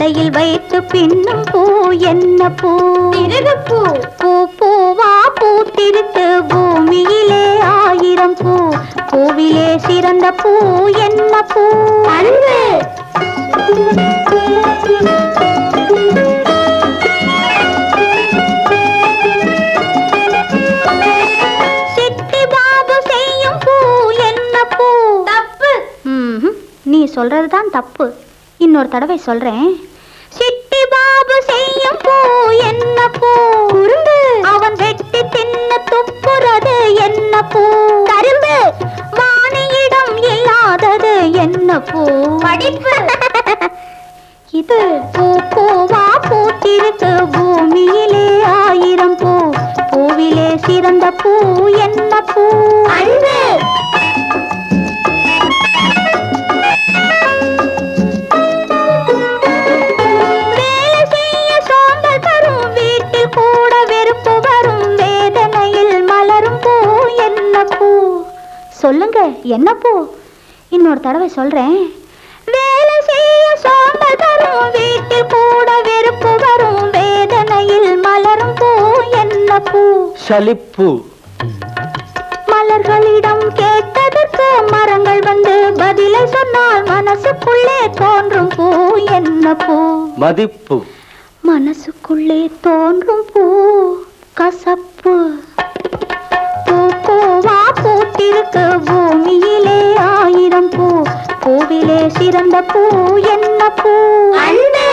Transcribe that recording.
தலையில் வைத்து பின்னும் பூ என்ன பூ? பூ. பூ பூவா பூத்திருக்கு பூமியிலே ஆயிரம் பூ. பூவிலே சிறந்த பூ என்ன பூ? அன்பு. சிட்டி பாபு செய்யும் பூ என்ன பூ? தப்பு. நீ சொல்றதுதான் தப்பு. இன்னொரு தடவை சொல்றேன். சிட்டி பாபு செய்யும் பூ என்ன பூ? குறும்பு. அவன் வெட்டி தின்ன துப்புறது என்ன பூ? கரும்பு. வாணியிடம் இல்லாதது என்ன பூ? படிப்பு. இது பூ பூவா பூத்திருக்கு பூமியிலே ஆயிரம் பூ. பூவிலே சிறந்த பூ என்ன பூ? அன்பு. வேலை செய்ய சோம்பல் தரும் வீட்டில் கூட வெறுப்பு வரும் வேதனையில் மலரும் பூ என்ன பூ? சொல்லுங்க என்ன பூ? இன்னொரு தடவை சொல்றேன். வேலை செய்ய சோம்பல் தரும் வீட்டில் கூட வெறுப்பு வரும் வேதனையில் மலரும் பூ என்ன பூ? சலிப்பு. மலர்களிடம் கேட்டதற்கு மரங்கள் வந்து பதிலை சொன்னால் மனசுக்குள்ளே தோன்றும் பூ என்ன பூ? மதிப்பு. மனசுக்குள்ளே தோன்றும் பூ கசப்பு. பூ பூவா பூத்திருக்கு பூமியிலே ஆயிரம் பூ. பூவிலே சிறந்த பூ என்ன பூ? அன்பு.